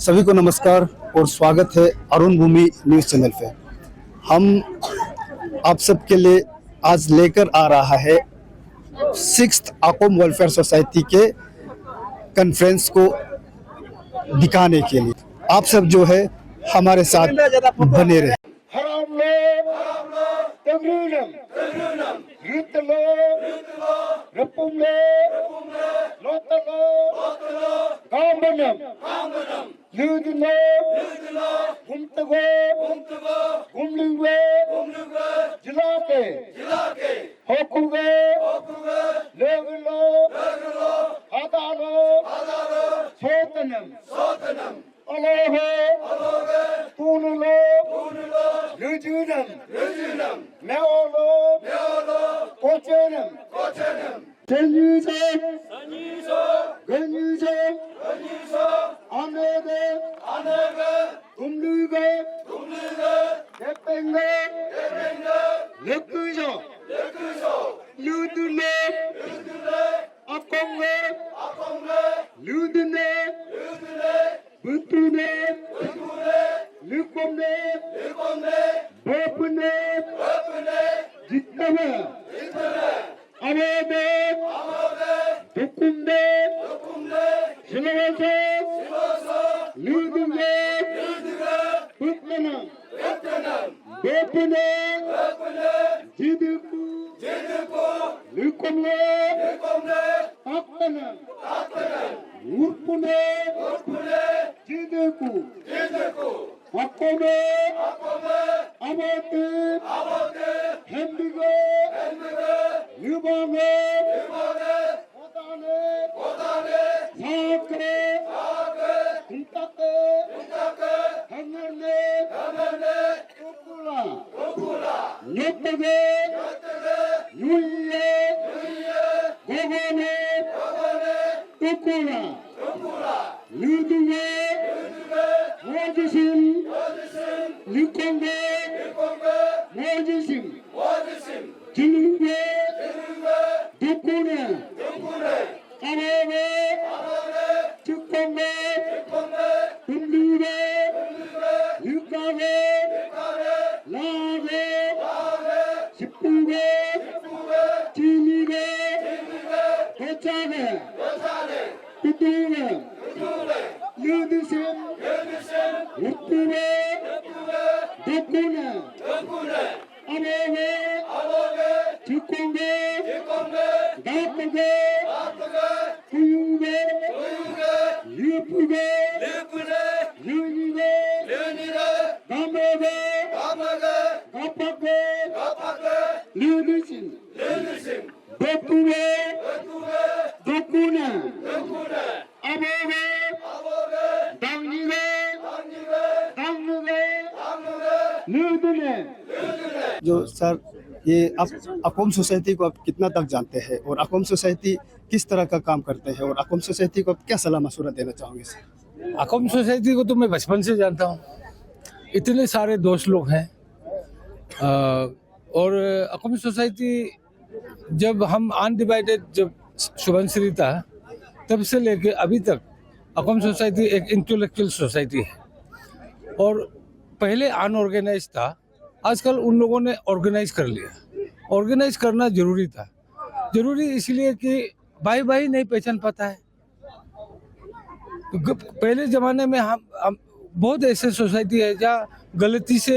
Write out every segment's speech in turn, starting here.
सभी को नमस्कार और स्वागत है अरुण भूमि न्यूज़ चैनल पे। हम आप सबके लिए आज लेकर आ रहा है 6th अकोम वेलफेयर सोसाइटी के कॉन्फ्रेंस को दिखाने के लिए। आप सब जो है हमारे साथ बने रहे। जो सर, ये आप अकोम सोसाइटी को आप कितना तक जानते हैं और अकोम सोसाइटी किस तरह का काम करते हैं और अकोम सोसाइटी को आप क्या सलाह मशवरा देना चाहोगे सर? अकोम सोसाइटी को तो मैं बचपन से जानता हूँ। इतने सारे दोस्त लोग हैं और अकोम सोसाइटी जब हम अनडिवाइडेड जब सुबनश्री था तब से लेके अभी तक अकोम सोसाइटी एक इंटेलेक्चुअल सोसाइटी है और पहले अनऑर्गेनाइज था। आजकल उन लोगों ने ऑर्गेनाइज कर लिया। ऑर्गेनाइज करना जरूरी था, जरूरी इसलिए कि भाई भाई नहीं पहचान पाता है। पहले ज़माने में हम बहुत ऐसे सोसाइटी है जहाँ गलती से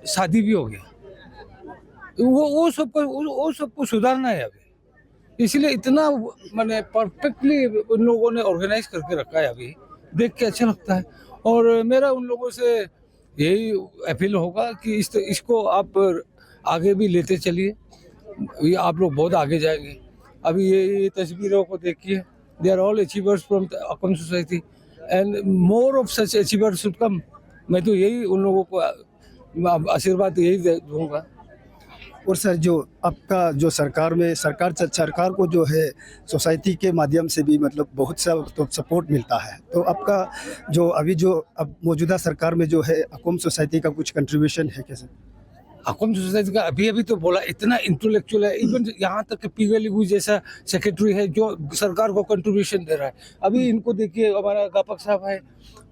शादी भी हो गया, वो सबको सुधारना है अभी। इसलिए इतना मैंने परफेक्टली उन लोगों ने ऑर्गेनाइज करके रखा है, अभी देख के अच्छा लगता है। और मेरा उन लोगों से यही अपील होगा कि इसको आप आगे भी लेते चलिए, ये आप लोग बहुत आगे जाएंगे। अभी ये तस्वीरों को देखिए, they are all achievers from अकोम society and more of such achievers should come. मैं तो यही उन लोगों को आशीर्वाद यही दूंगा। और सर, जो आपका जो सरकार को जो है सोसाइटी के माध्यम से भी मतलब बहुत सा तो सपोर्ट मिलता है, तो आपका जो अभी जो अब मौजूदा सरकार में जो है अकोम सोसाइटी का कुछ कंट्रीब्यूशन है क्या सर? अकॉम सोसाइटी का अभी अभी तो बोला इतना इंटेलेक्चुअल है, इवन यहाँ तक कि पीगलिबू जैसा सेक्रेटरी है जो सरकार को कंट्रीब्यूशन दे रहा है। अभी इनको देखिए, हमारा गापक साहब है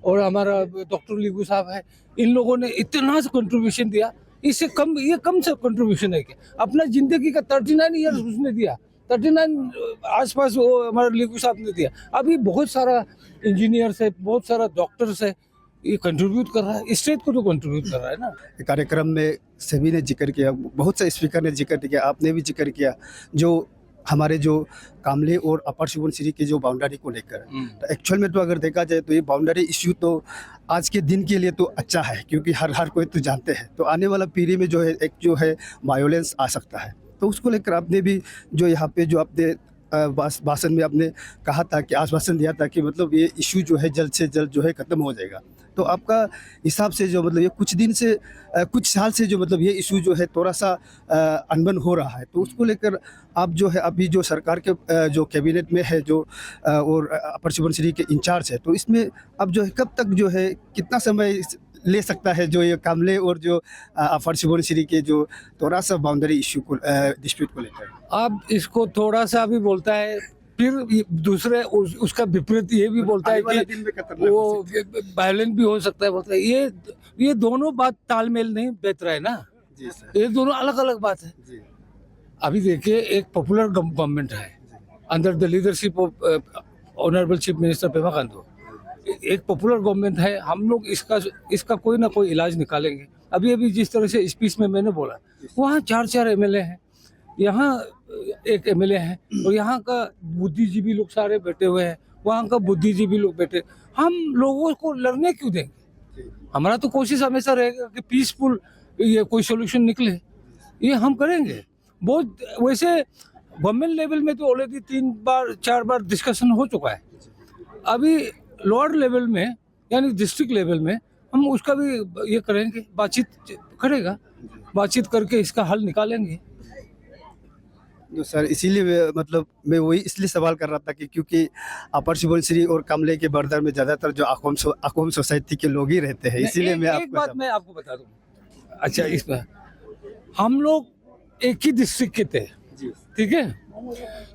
और हमारा डॉक्टर लिगू साहब है, इन लोगों ने इतना सा कंट्रीब्यूशन दिया। इससे कम, ये कम से कंट्रीब्यूशन है क्या? अपना जिंदगी का 39 ईयर्स उसने दिया, 39 आसपास वो हमारे लिगू साहब ने दिया। अभी बहुत सारा इंजीनियर्स है, बहुत सारा डॉक्टर्स है, ये कंट्रीब्यूट कर रहा है, स्टेट को तो कंट्रीब्यूट कर रहा है ना। कार्यक्रम में सभी ने जिक्र किया, बहुत से स्पीकर ने जिक्र किया, आपने भी जिक्र किया, जो हमारे जो कामले और अपर सुबनसिरी की जो बाउंड्री को लेकर। तो एक्चुअल में तो अगर देखा जाए तो ये बाउंड्री इश्यू तो आज के दिन के लिए तो अच्छा है, क्योंकि हर कोई तो जानते हैं, तो आने वाला पीढ़ी में जो है एक जो है वायोलेंस आ सकता है। तो उसको लेकर आपने भी जो यहाँ पे जो आपने भाषण में आपने कहा था कि आश्वासन दिया था कि मतलब ये इशू जो है जल्द से जल्द जो है ख़त्म हो जाएगा। तो आपका हिसाब से जो मतलब ये कुछ साल से जो मतलब ये इशू जो है थोड़ा सा अनबन हो रहा है, तो उसको लेकर आप जो है अभी जो सरकार के जो कैबिनेट में है जो और अपर सुबनसिरी के इंचार्ज है, तो इसमें अब जो है कब तक जो है कितना समय ले सकता है जो ये कामले और जो अपर सुबनसिरी के जो थोड़ा सा बाउंड्री इशू को डिस्प्यूट को लेकर? अब इसको थोड़ा सा भी बोलता है, फिर दूसरे उसका विपरीत ये भी बोलता है कि वो वायलेंट भी हो सकता है, बोलता है। ये दोनों बात तालमेल नहीं बैठ रहा है ना, ये दोनों अलग अलग बात है। अभी देखिए, एक पॉपुलर गवर्नमेंट है under the leadership of honourable chief minister Pema Khandu, एक पॉपुलर गवर्नमेंट है। हम लोग इसका कोई ना कोई इलाज निकालेंगे। अभी जिस तरह से स्पीच में मैंने बोला, वहाँ 4 एमएलए हैं, यहाँ एक एमएलए है, और यहाँ का बुद्धिजीवी लोग सारे बैठे हुए हैं, वहाँ का बुद्धिजीवी लोग बैठे। हम लोगों को लड़ने क्यों देंगे? हमारा तो कोशिश हमेशा रहेगा कि पीसफुल ये कोई सोल्यूशन निकले, ये हम करेंगे। बहुत वैसे गवर्नमेंट लेवल में तो ऑलरेडी 3-4 बार डिस्कशन हो चुका है। अभी लोअर लेवल में यानी डिस्ट्रिक्ट लेवल में हम उसका भी ये करेंगे, बातचीत करेगा, बातचीत करके इसका हल निकालेंगे। तो सर इसीलिए मतलब मैं वही इसलिए सवाल कर रहा था कि क्योंकि अपर सुबनसिरी और कामले के बर्दर में ज़्यादातर जो अकोम सोसाइटी के लोग ही रहते हैं, इसीलिए मैं एक बात मैं आपको बता दूं। अच्छा, इसमें हम लोग एक ही डिस्ट्रिक्ट के थे, ठीक है,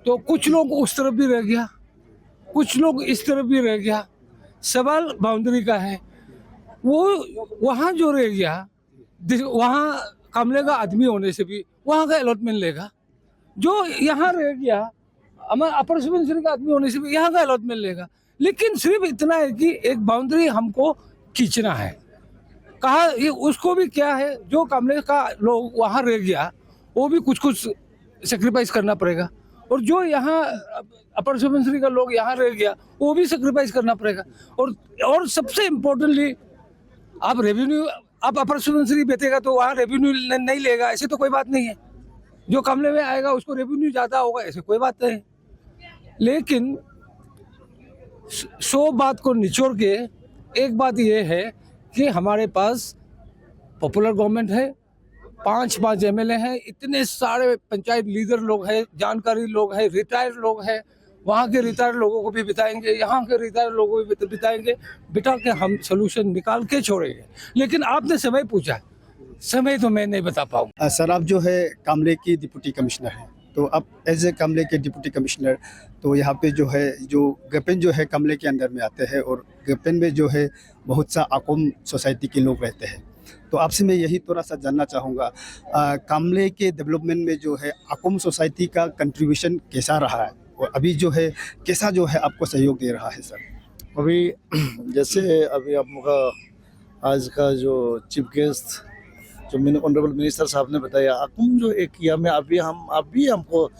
तो कुछ लोग उस तरफ भी रह गया, कुछ लोग इस तरफ भी रह गया। सवाल बाउंड्री का है। वो वहाँ जो रह गया, वहाँ कामले का आदमी होने से भी वहाँ का अलॉटमेंट लेगा, जो यहाँ रह गया हमारा अपर सुबनसिरी का आदमी होने से भी यहाँ का अलॉटमेंट लेगा। लेकिन सिर्फ इतना है कि एक बाउंड्री हमको खींचना है। कहा ये उसको भी क्या है, जो कामले का लोग वहाँ रह गया वो भी कुछ सेक्रीफाइस करना पड़ेगा, और जो यहाँ अपर सुबनसिरी का लोग यहाँ रह गया वो भी सेक्रीफाइस करना पड़ेगा। और सबसे इम्पोर्टेंटली, आप रेवेन्यू, आप अपर सुबनसिरी बेचेगा तो वहाँ रेवेन्यू नहीं लेगा, ऐसे तो कोई बात नहीं है। जो कामले में आएगा उसको रेवेन्यू ज़्यादा होगा, ऐसे कोई बात नहीं। लेकिन 100 बात को निचोड़ के एक बात ये है कि हमारे पास पॉपुलर गवर्नमेंट है, 5 एमएलए हैं, इतने सारे पंचायत लीडर लोग हैं, जानकारी लोग हैं, रिटायर्ड लोग हैं। वहाँ के रिटायर्ड लोगों को भी बिताएंगे, यहाँ के रिटायर्ड लोगों को भी बिताएंगे, बिठा के हम सोल्यूशन निकाल के छोड़ेंगे। लेकिन आपने समय पूछा, समय तो मैं नहीं बता पाऊँ। सर आप जो है कामले की डिप्टी कमिश्नर हैं, तो आप एज ए कामले के डिप्टी कमिश्नर, तो यहाँ पे जो है जो गपेन जो है कामले के अंदर में आते हैं, और गपेन में जो है बहुत सा अकोम सोसाइटी के लोग रहते हैं। तो आपसे मैं यही थोड़ा सा जानना चाहूँगा, कामले के डेवलपमेंट में जो है अकोम सोसाइटी का कंट्रीब्यूशन कैसा रहा है, और अभी जो है कैसा जो है आपको सहयोग दे रहा है? सर अभी जैसे अभी आपका आज का जो चीफ गेस्ट जो ऑनरेबल मिनिस्टर साहब ने बताया, अकुम जो एक किया में अभी हमको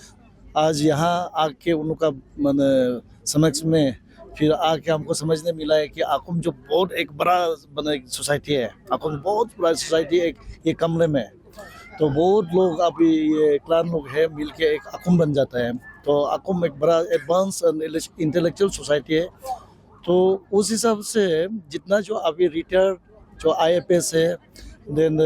आज यहाँ आके उनका मैंने समक्ष में फिर आके हमको समझने मिला है कि अकुम जो बहुत एक बड़ा सोसाइटी है, अकुम बहुत बड़ा सोसाइटी है ये कमरे में। तो बहुत लोग अभी ये क्लान लोग है मिल के एक अकुम बन जाता है। तो अकुम एक बड़ा एडवांस इंटेलेक्चुअल सोसाइटी है। तो उस हिसाब से जितना जो अभी रिटायर्ड जो IFS है, देन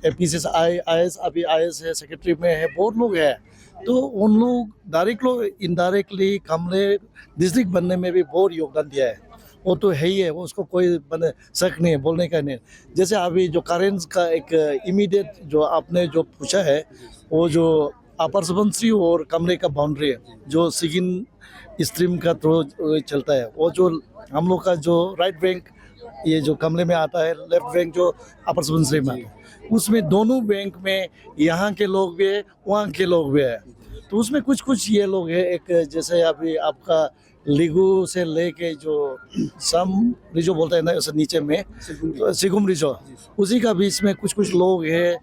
APCS IS अभी IS है, सेक्रेटरी में है, बहुत लोग हैं। तो उन लोग डायरेक्टली इनडायरेक्टली कामले डिस्ट्रिक्ट बनने में भी बहुत योगदान दिया है। वो तो है ही है, वो उसको कोई मैंने शक नहीं है, बोलने का नहीं है। जैसे अभी जो करेंस का एक इमीडिएट जो आपने जो पूछा है, वो जो अपर सुबनश्री और कमरे का बाउंड्री है जो सिगिन स्ट्रीम का थ्रू चलता है, वो जो हम लोग का जो राइट बैंक ये जो कमरे में आता है, लेफ्ट बैंक जो अपर सुबनश्री में आता है, उसमें दोनों बैंक में यहाँ के लोग भी है, वहाँ के लोग भी है। तो उसमें कुछ कुछ ये लोग है, एक जैसे अभी आपका लिगू से लेके जो सम रिजो बोलते हैं ना, उसे नीचे में सिगुम रिजो, उसी का बीच में कुछ कुछ लोग है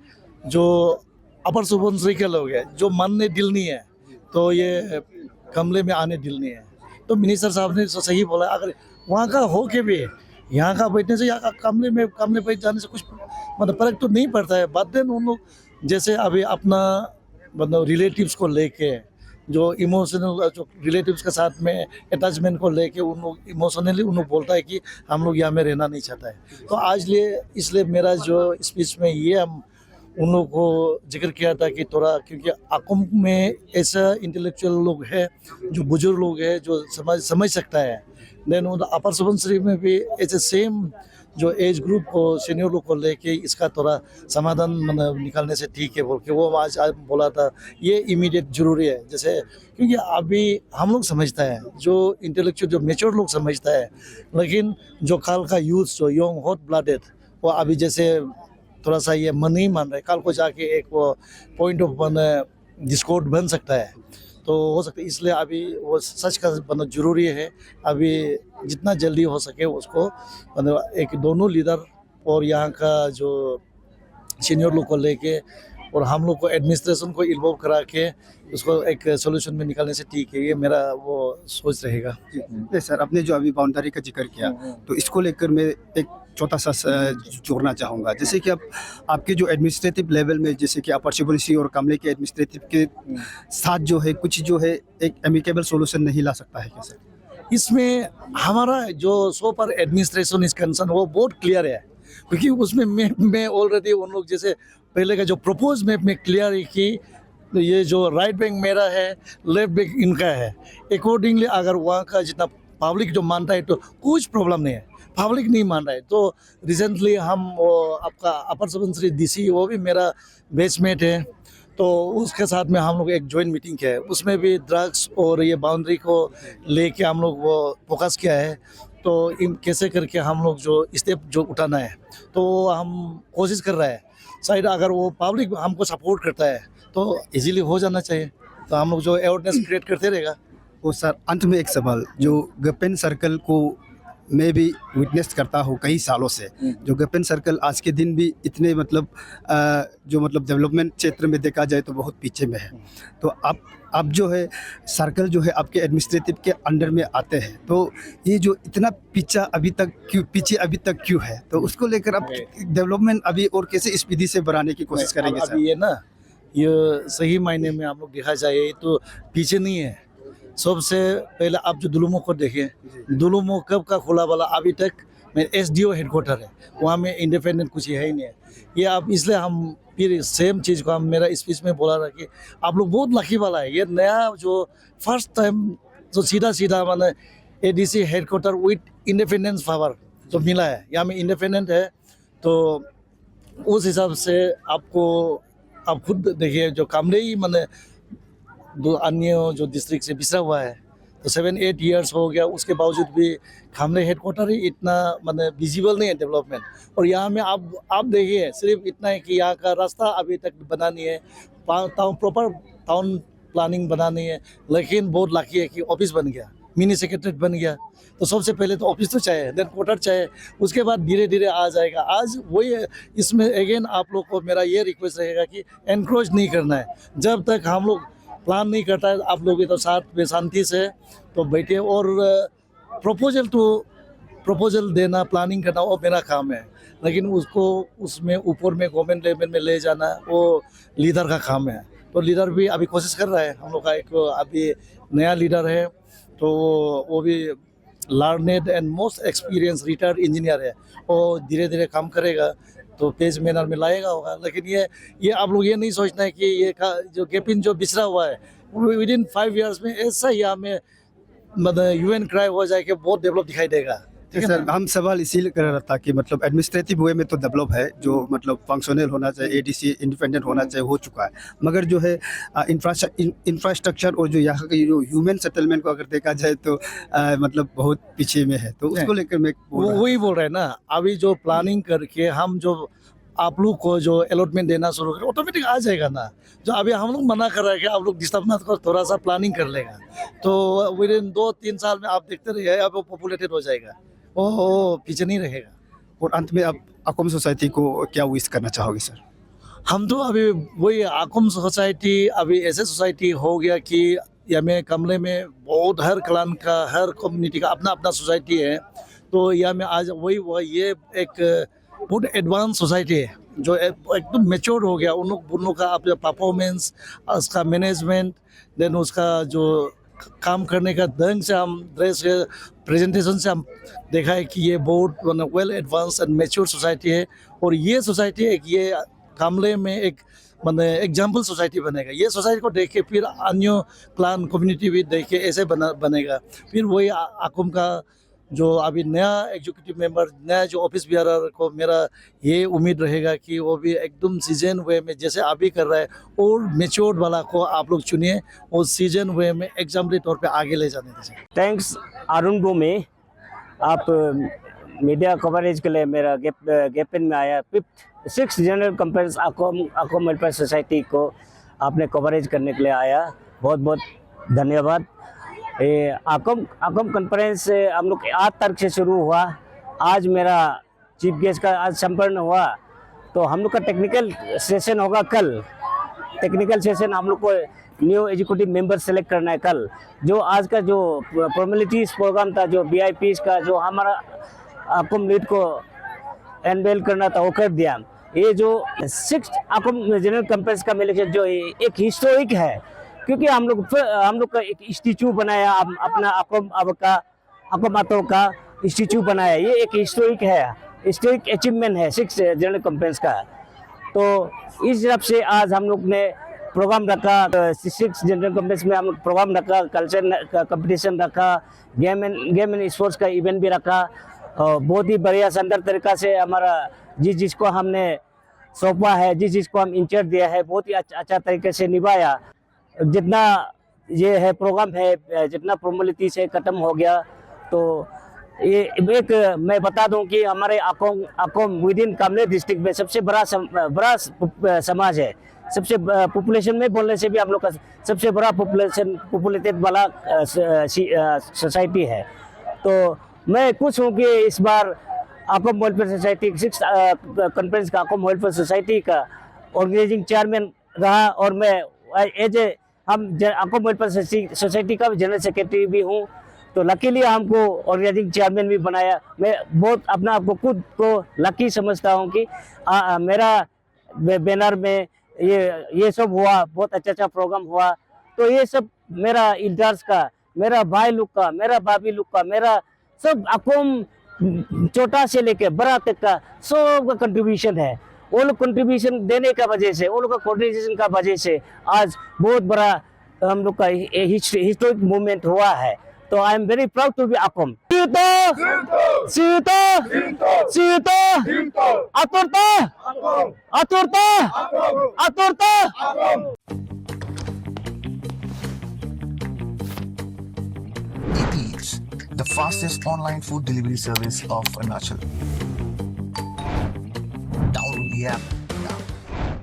जो अपर सुबनश्री के लोग हैं, जो मानने दिल नहीं है, तो ये कमरे में आने दिल नहीं है। तो मिनिस्टर साहब ने तो सही बोला, अगर वहाँ का हो के भी यहाँ का बैठने से यहाँ का कमरे बैठ जाने से कुछ मतलब फर्क तो नहीं पड़ता है। बाद में उन लोग जैसे अभी अपना मतलब रिलेटिव्स को लेके जो इमोशनल जो रिलेटिव्स के साथ में अटैचमेंट को लेके उन लोग इमोशनली उन लोग बोलता है कि हम लोग यहाँ में रहना नहीं चाहता है। तो आज इसलिए मेरा जो स्पीच में ये हम उन लोगों को जिक्र किया था कि थोड़ा, क्योंकि आकुम में ऐसा इंटेलेक्चुअल लोग है, जो बुजुर्ग लोग है, जो समझ सकता है। देन अपर सुबनश्री में भी ऐसे सेम जो एज ग्रुप को सीनियर लोग को लेके इसका थोड़ा समाधान मतलब निकालने से ठीक है बोल के वो आज बोला था। ये इमीडिएट जरूरी है, जैसे क्योंकि अभी हम लोग समझता है, जो इंटेलेक्चुअल जो मैच्योर लोग समझता है, लेकिन जो कल का यूथ जो यंग हॉट ब्लडेड वो अभी जैसे थोड़ा सा ये मन नहीं मान रहे, कल को जाके एक वो पॉइंट ऑफ डिस्कॉर्ड बन सकता है। तो हो सकता है इसलिए अभी वो सच का बनना जरूरी है। अभी जितना जल्दी हो सके उसको मतलब एक दोनों लीडर और यहाँ का जो सीनियर लोग को लेके और हम लोग को एडमिनिस्ट्रेशन को इन्वॉल्व करा के उसको एक सोल्यूशन में निकालने से ठीक है, ये मेरा वो सोच रहेगा। जी सर, आपने जो अभी बाउंड्री का जिक्र किया, तो इसको लेकर मैं एक छोटा सा जोड़ना चाहूँगा। जैसे कि आपके जो एडमिनिस्ट्रेटिव लेवल में, जैसे कि अपर सुबनश्री और कमले के एडमिनिस्ट्रेटिव के साथ जो है कुछ जो है एक एमिकेबल सोल्यूशन नहीं ला सकता है क्या सर? इसमें हमारा जो सो पर एडमिनिस्ट्रेशन इज कंसर्न वो बहुत क्लियर है, क्योंकि उसमें मैं ऑलरेडी उन लोग जैसे पहले का जो प्रपोज मैप में क्लियर है कि ये जो राइट बैंक मेरा है, लेफ्ट बैंक इनका है। अकॉर्डिंगली अगर वहाँ का जितना पब्लिक जो मानता है तो कुछ प्रॉब्लम नहीं है, पब्लिक नहीं मान रहा है। तो रिसेंटली हम आपका अपर सुबनश्री डीसी वो भी मेरा बेचमेट है, तो उसके साथ में हम लोग एक जॉइंट मीटिंग किया है, उसमें भी ड्रग्स और ये बाउंड्री को लेके हम लोग वो फोकस किया है। तो इन कैसे करके हम लोग जो स्टेप जो उठाना है तो हम कोशिश कर रहे हैं। शायद अगर वो पब्लिक हमको सपोर्ट करता है तो इजीली हो जाना चाहिए, तो हम लोग जो अवेयरनेस क्रिएट करते रहेगा। और सर अंत में एक सवाल, जो गपेन सर्कल को मैं भी विटनेस करता हूँ कई सालों से, जो गपेन सर्कल आज के दिन भी इतने मतलब जो मतलब डेवलपमेंट क्षेत्र में देखा जाए तो बहुत पीछे में है। तो आप जो है सर्कल जो है आपके एडमिनिस्ट्रेटिव के अंडर में आते हैं, तो ये जो इतना पीछे अभी तक क्यों है, तो उसको लेकर आप डेवलपमेंट अभी और कैसे स्पीडी से बढ़ाने की कोशिश करेंगे सर? ये ना ये सही मायने में हम लोग देखा जाए तो पीछे नहीं है। सबसे पहले आप जो दुलुमो को देखें, दुलुमो कब का खुला वाला अभी तक में एसडीओ हेडक्वार्टर है, वहाँ में इंडिपेंडेंट कुछ है ही नहीं है। ये आप इसलिए हम फिर सेम चीज़ को हम मेरा स्पीच में बोला था कि आप लोग बहुत लकी वाला है, ये नया जो फर्स्ट टाइम जो सीधा माने ADC headquarter with independence power जो मिला है, यहाँ में इंडिपेंडेंट है। तो उस हिसाब से आप खुद देखिए, जो कामरे ही माने दो अन्य जो डिस्ट्रिक्ट से बिछड़ा हुआ है, तो 7-8 ईयर्स हो गया, उसके बावजूद भी खामले हेडक्वार्टर ही इतना मतलब विजिबल नहीं है डेवलपमेंट। और यहाँ में आप देखिए सिर्फ इतना है कि यहाँ का रास्ता अभी तक बना नहीं है, प्रॉपर टाउन प्लानिंग बना नहीं है। लेकिन बहुत लकी है कि ऑफिस बन गया, मिनी सेक्रेटरीट बन गया। तो सबसे पहले तो ऑफिस तो चाहिए, देन क्वार्टर चाहिए, उसके बाद धीरे धीरे आ जाएगा। आज वही इसमें अगेन आप लोग को मेरा ये रिक्वेस्ट रहेगा कि एनक्रोच नहीं करना है। जब तक हम लोग प्लान नहीं करता है, आप लोग तो साथ में शांति से तो बैठे और प्रपोजल देना, प्लानिंग करना वो मेरा काम है। लेकिन उसको उसमें ऊपर में गवर्नमेंट लेवल में ले जाना वो लीडर का काम है। तो लीडर भी अभी कोशिश कर रहा है, हम लोग का एक अभी नया लीडर है, तो वो भी learned and most experience retired engineer है, वो धीरे धीरे काम करेगा तो पेज मैनर में लाएगा होगा। लेकिन ये आप लोग ये नहीं सोचना है कि ये जो गैपिन जो बिछड़ा हुआ है विदिन 5 इयर्स में ऐसा ही हमें मतलब यूएन क्राई हो जाए कि बहुत डेवलप दिखाई देगा। ठीक है सर ना? हम सवाल इसीलिए कर रहा था कि मतलब एडमिनिस्ट्रेटिव वे में तो डेवलप है, जो मतलब फंक्शनल होना चाहिए, एडीसी इंडिपेंडेंट होना चाहिए, हो चुका है। मगर जो है इंफ्रास्ट्रक्चर और जो यहाँ की जो ह्यूमन सेटलमेंट को अगर देखा जाए तो मतलब बहुत पीछे में है। तो उसको लेकर मैं बोल रहा हूँ। वही बोल रहे हैं ना, अभी जो प्लानिंग करके हम जो आप लोग को जो अलॉटमेंट देना शुरू करें ऑटोमेटिक आ जाएगा ना। जो अभी हम लोग मना कर रहे हैं कि आप लोग डिस्टर्ब मत करो, थोड़ा सा प्लानिंग कर लेगा तो विद इन 2-3 साल में आप देखते रहिए अब वो पॉपुलेटेड हो जाएगा, वो पीछे नहीं रहेगा। और अंत में आप अकोम सोसाइटी को क्या विश करना चाहोगे सर? हम तो अभी वही आकुम सोसाइटी अभी ऐसे सोसाइटी हो गया कि यहाँ कमरे में बहुत हर क्लान का हर कम्युनिटी का अपना अपना सोसाइटी है। तो यहाँ में आज वही ये एक बहुत एडवांस सोसाइटी है जो एकदम मेच्योर हो गया। उन लोग का अपना परफॉर्मेंस, उसका मैनेजमेंट, देन उसका जो काम करने का ढंग से हम ड्रेस प्रेजेंटेशन से हम देखा है कि ये बहुत well advance and mature society है। और ये सोसाइटी एक ये कामले में एक एग्जाम्पल सोसाइटी बनेगा। ये सोसाइटी को देख के फिर अन्य क्लान कम्युनिटी भी देख के ऐसे बनेगा। फिर वही आकुम का जो अभी नया एग्जीक्यूटिव मेंबर, नया जो ऑफिस बिहार को मेरा ये उम्मीद रहेगा कि वो भी एकदम सीजन वे में जैसे अभी कर रहा है और मेच्योर्ड वाला को आप लोग चुनिए और सीजन वे में एग्जाम्पल तौर पे आगे ले जाने दीजिए। थैंक्स अरुण भूमि, आप मीडिया कवरेज के लिए मेरा गेपिन में आया। 6th जनरल कॉन्फ्रेंस आकोम वेलफेयर सोसाइटी को आपने कवरेज करने के लिए आया, बहुत बहुत धन्यवाद। आकोम कॉन्फ्रेंस हम लोग 8 तारीख से शुरू हुआ। आज मेरा चीफ गेस्ट का आज संपन्न हुआ। तो हम लोग का टेक्निकल सेशन होगा कल। टेक्निकल सेशन हम लोग को न्यू एग्जीक्यूटिव मेंबर सेलेक्ट करना है कल। जो आज का जो फॉर्मेलिटीज प्रोग्राम था, जो वीआईपीज का जो हमारा आकोम लीड को अनवेल करना था वो कर दिया। ये जो 6th आकोम जनरल कॉन्फ्रेंस का इलेक्शन जो एक हिस्टोरिक है, क्योंकि हम लोग का एक स्टैचू बनाया, अपना आकोम का स्टैचू बनाया। ये एक हिस्टोरिक है, हिस्टोरिक अचीवमेंट है 6th जनरल कॉन्फ्रेंस का। तो इस तरफ से आज हम लोग ने प्रोग्राम रखा। 6th जनरल कॉन्फ्रेंस में हम लोग प्रोग्राम रखा, कल्चर का कंपटीशन रखा, गेम एंड स्पोर्ट्स का इवेंट भी रखा। बहुत ही बढ़िया सुंदर तरीका से हमारा जिसको हमने सौंपा है, जिसको हम इंचार्ज दिया है, बहुत ही अच्छा तरीके से निभाया। जितना ये है प्रोग्राम है, जितना फॉर्मेलिटी से खत्म हो गया। तो ये एक मैं बता दूं कि हमारे आकोम विद इन कामले डिस्ट्रिक्ट में सबसे बड़ा समाज है। सबसे पॉपुलेशन में बोलने से भी हम लोग का सबसे बड़ा पॉपुलेटेड वाला सोसाइटी है। तो मैं खुश हूँ कि इस बार आकोम वेलफेयर सोसाइटी 6th कॉन्फ्रेंस का आकोम वेलफेयर सोसाइटी का ऑर्गेनाइजिंग चेयरमैन रहा। और मैं एज ए आकोम वेलफेयर सोसाइटी का जनरल सेक्रेटरी भी हूँ। तो लकीली हमको ऑर्गेनाइजिंग चेयरमैन भी बनाया। मैं बहुत अपना आपको खुद को लकी समझता हूँ कि मेरा बैनर में ये सब हुआ, बहुत अच्छा प्रोग्राम हुआ। तो ये सब मेरा इल्डर्स का, मेरा भाई लोग का, मेरा भाभी लोग का, मेरा सब आकोम छोटा से लेके बड़ा तक का सब का कंट्रीब्यूशन है। वो लोग कंट्रीब्यूशन देने का वजह से, वो लोग का कोऑर्डिनेशन का वजह से आज बहुत बड़ा हम लोग का हिस्टोरिक मूवमेंट हुआ है। तो I am very proud to be आकोम। Eats, the fastest online food delivery service of Arunachal. Download the app